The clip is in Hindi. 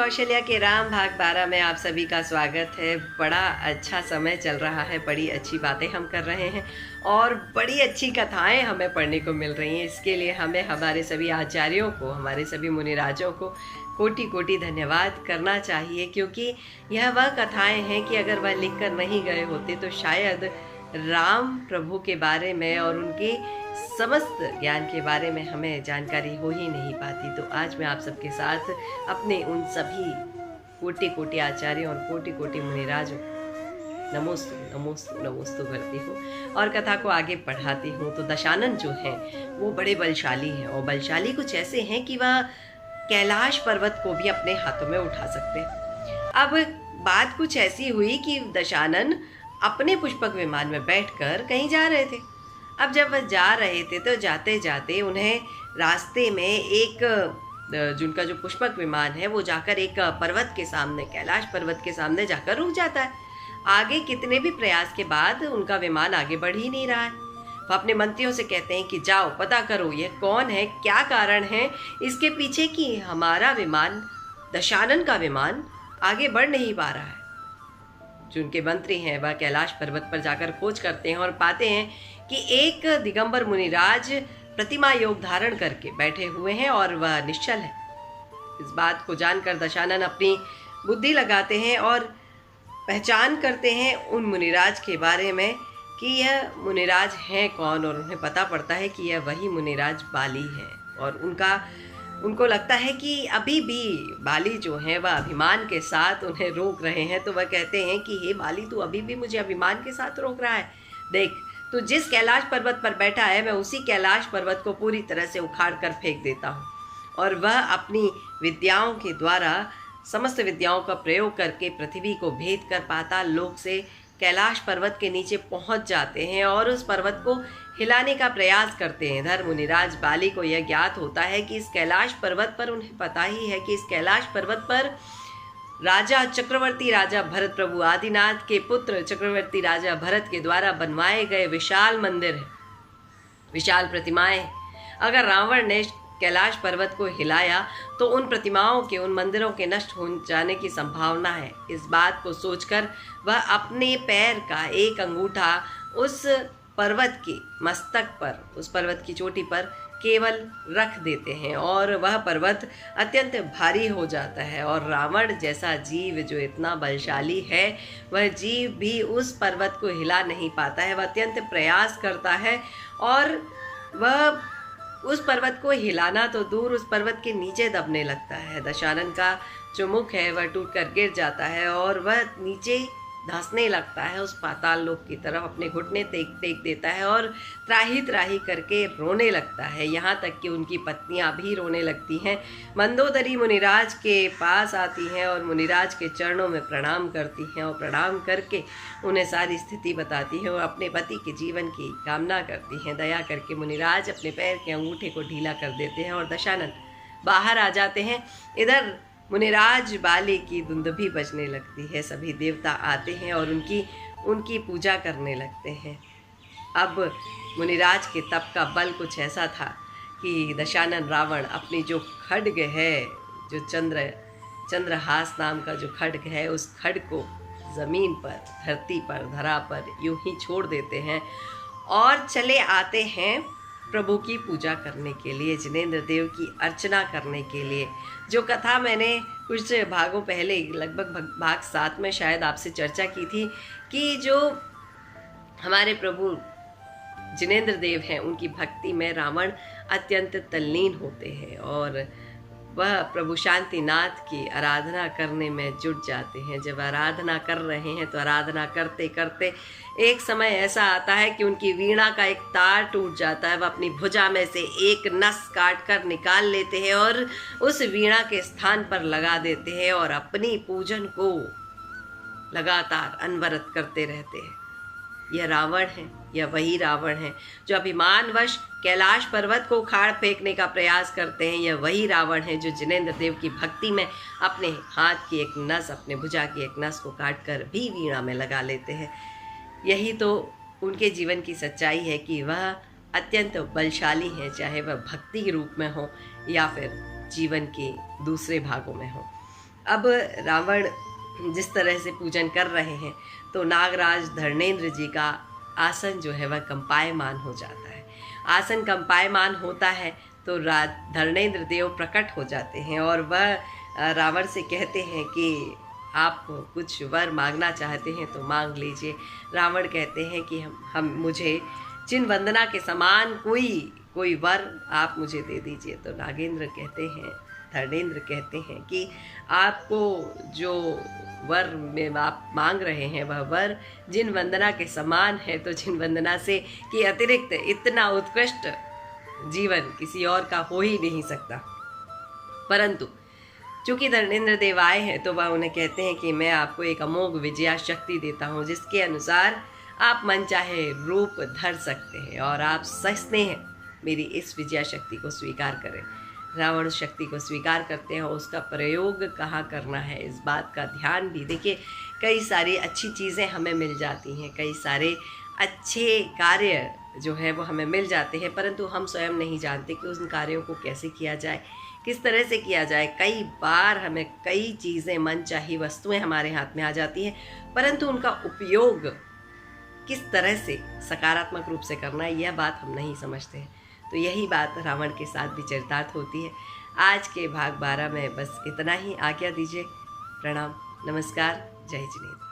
कौशल्या के राम भाग 12 में आप सभी का स्वागत है। बड़ा अच्छा समय चल रहा है, बड़ी अच्छी बातें हम कर रहे हैं और बड़ी अच्छी कथाएं हमें पढ़ने को मिल रही हैं। इसके लिए हमें हमारे सभी आचार्यों को, हमारे सभी मुनिराजों को कोटि कोटि धन्यवाद करना चाहिए, क्योंकि यह वह कथाएं हैं कि अगर वह लिख कर नहीं गए होते तो शायद राम प्रभु के बारे में और उनके समस्त ज्ञान के बारे में हमें जानकारी हो ही नहीं पाती। तो आज मैं आप सबके साथ अपने उन सभी कोटि कोटि आचार्यों और कोटि कोटि मुनिराजों नमोस्तु नमोस्तु नमोस्तु करती हूँ और कथा को आगे बढ़ाती हूँ। तो दशानन जो हैं वो बड़े बलशाली हैं और बलशाली कुछ ऐसे हैं कि वह कैलाश पर्वत को भी अपने हाथों में उठा सकते हैं। अब बात कुछ ऐसी हुई कि दशानन अपने पुष्पक विमान में बैठकर कहीं जा रहे थे। अब जब वह जा रहे थे तो जाते जाते उन्हें रास्ते में एक जिनका जो पुष्पक विमान है वो जाकर एक पर्वत के सामने, कैलाश पर्वत के सामने जाकर रुक जाता है। आगे कितने भी प्रयास के बाद उनका विमान आगे बढ़ ही नहीं रहा है। वो अपने मंत्रियों से कहते हैं कि जाओ पता करो ये कौन है, क्या कारण है इसके पीछे कि हमारा विमान, दशानन का विमान आगे बढ़ नहीं पा रहा है। जो उनके मंत्री हैं वह कैलाश पर्वत पर जाकर खोज करते हैं और पाते हैं कि एक दिगंबर मुनिराज प्रतिमा योग धारण करके बैठे हुए हैं और वह निश्चल है। इस बात को जानकर दशानन अपनी बुद्धि लगाते हैं और पहचान करते हैं उन मुनिराज के बारे में कि यह मुनिराज हैं कौन, और उन्हें पता पड़ता है कि यह वही मुनिराज बाली है। और उनको लगता है कि अभी भी बाली जो है वह अभिमान के साथ उन्हें रोक रहे हैं। तो वह कहते हैं कि हे बाली, तू अभी भी मुझे अभिमान के साथ रोक रहा है। देख, तू जिस कैलाश पर्वत पर बैठा है मैं उसी कैलाश पर्वत को पूरी तरह से उखाड़ कर फेंक देता हूँ। और वह अपनी विद्याओं के द्वारा, समस्त विद्याओं का प्रयोग करके पृथ्वी को भेद कर पाताल लोक से कैलाश पर्वत के नीचे पहुँच जाते हैं और उस पर्वत को हिलाने का प्रयास करते हैं। इधर मुनिराज बाली को यह ज्ञात होता है कि इस कैलाश पर्वत पर, उन्हें पता ही है कि इस कैलाश पर्वत पर राजा चक्रवर्ती राजा भरत, प्रभु आदिनाथ के पुत्र चक्रवर्ती राजा भरत के द्वारा बनवाए गए विशाल मंदिर है, विशाल प्रतिमाएं। अगर रावण ने कैलाश पर्वत को हिलाया तो उन प्रतिमाओं के, उन मंदिरों के नष्ट हो जाने की संभावना है। इस बात को सोचकर वह अपने पैर का एक अंगूठा उस पर्वत के मस्तक पर, उस पर्वत की चोटी पर केवल रख देते हैं और वह पर्वत अत्यंत भारी हो जाता है। और रावण जैसा जीव जो इतना बलशाली है, वह जीव भी उस पर्वत को हिला नहीं पाता है। वह अत्यंत प्रयास करता है और वह उस पर्वत को हिलाना तो दूर, उस पर्वत के नीचे दबने लगता है। दशानन का जो मुख है वह टूटकर गिर जाता है और वह नीचे धंसने लगता है उस पाताल लोक की तरफ, अपने घुटने टेक देता है और त्राही त्राही करके रोने लगता है। यहाँ तक कि उनकी पत्नियाँ भी रोने लगती हैं। मंदोदरी मुनिराज के पास आती हैं और मुनिराज के चरणों में प्रणाम करती हैं और प्रणाम करके उन्हें सारी स्थिति बताती हैं और अपने पति के जीवन की कामना करती हैं। दया करके मुनिराज अपने पैर के अंगूठे को ढीला कर देते हैं और दशानन बाहर आ जाते हैं। इधर मुनिराज बाली की दुंदुभी बजने लगती है। सभी देवता आते हैं और उनकी पूजा करने लगते हैं। अब मुनिराज के तप का बल कुछ ऐसा था कि दशानन रावण अपनी जो खड्ग है, जो चंद्रहास नाम का जो खड्ग है, उस खड्ग को ज़मीन पर, धरती पर, धरा पर यूं ही छोड़ देते हैं और चले आते हैं प्रभु की पूजा करने के लिए, जिनेंद्र देव की अर्चना करने के लिए। जो कथा मैंने कुछ भागों पहले, लगभग भाग 7 में शायद आपसे चर्चा की थी कि जो हमारे प्रभु जिनेंद्र देव हैं उनकी भक्ति में रावण अत्यंत तल्लीन होते हैं और वह प्रभु शांतिनाथ की आराधना करने में जुट जाते हैं। जब आराधना कर रहे हैं तो आराधना करते करते एक समय ऐसा आता है कि उनकी वीणा का एक तार टूट जाता है। वह अपनी भुजा में से एक नस काट कर निकाल लेते हैं और उस वीणा के स्थान पर लगा देते हैं और अपनी पूजन को लगातार अनवरत करते रहते हैं। यह रावण है, यह वही रावण है जो अभिमानवश कैलाश पर्वत को उखाड़ फेंकने का प्रयास करते हैं। यह वही रावण है जो जिनेंद्र देव की भक्ति में अपने हाथ की एक नस, अपने भुजा की एक नस को काट कर भी वीणा में लगा लेते हैं। यही तो उनके जीवन की सच्चाई है कि वह अत्यंत बलशाली हैं, चाहे वह भक्ति के रूप में हो या फिर जीवन के दूसरे भागों में हो। अब रावण जिस तरह से पूजन कर रहे हैं तो नागराज धर्मेंद्र जी का आसन जो है वह कंपायमान हो जाता है। आसन कंपायमान होता है तो धर्मेंद्र देव प्रकट हो जाते हैं और वह रावण से कहते हैं कि आप कुछ वर मांगना चाहते हैं तो मांग लीजिए। रावण कहते हैं कि हम मुझे चिन्ह वंदना के समान कोई वर आप मुझे दे दीजिए। तो नागेंद्र कहते हैं, धर्मेंद्र कहते हैं कि आपको जो वर में आप मांग रहे हैं वह वर जिन वंदना के समान है, तो जिन वंदना से कि अतिरिक्त इतना उत्कृष्ट जीवन किसी और का हो ही नहीं सकता। परंतु चूंकि धर्मेंद्र देव आए हैं तो वह उन्हें कहते हैं कि मैं आपको एक अमोघ विजया शक्ति देता हूँ, जिसके अनुसार आप मनचाहे रूप धर सकते हैं और आप सस्नेह मेरी इस विजया शक्ति को स्वीकार करें। रावण शक्ति को स्वीकार करते हैं, उसका प्रयोग कहाँ करना है इस बात का ध्यान भी देखिए। कई सारी अच्छी चीज़ें हमें मिल जाती हैं, कई सारे अच्छे कार्य जो है वो हमें मिल जाते हैं, परंतु हम स्वयं नहीं जानते कि उन कार्यों को कैसे किया जाए, किस तरह से किया जाए। कई बार हमें कई चीज़ें, मनचाही वस्तुएं हमारे हाथ में आ जाती हैं, परंतु उनका उपयोग किस तरह से सकारात्मक रूप से करना है यह बात हम नहीं समझते हैं। तो यही बात रावण के साथ भी चरितार्थ होती है। आज के भाग 12 में बस इतना ही। आज्ञा दीजिए। प्रणाम, नमस्कार, जय जिनेन्द्र।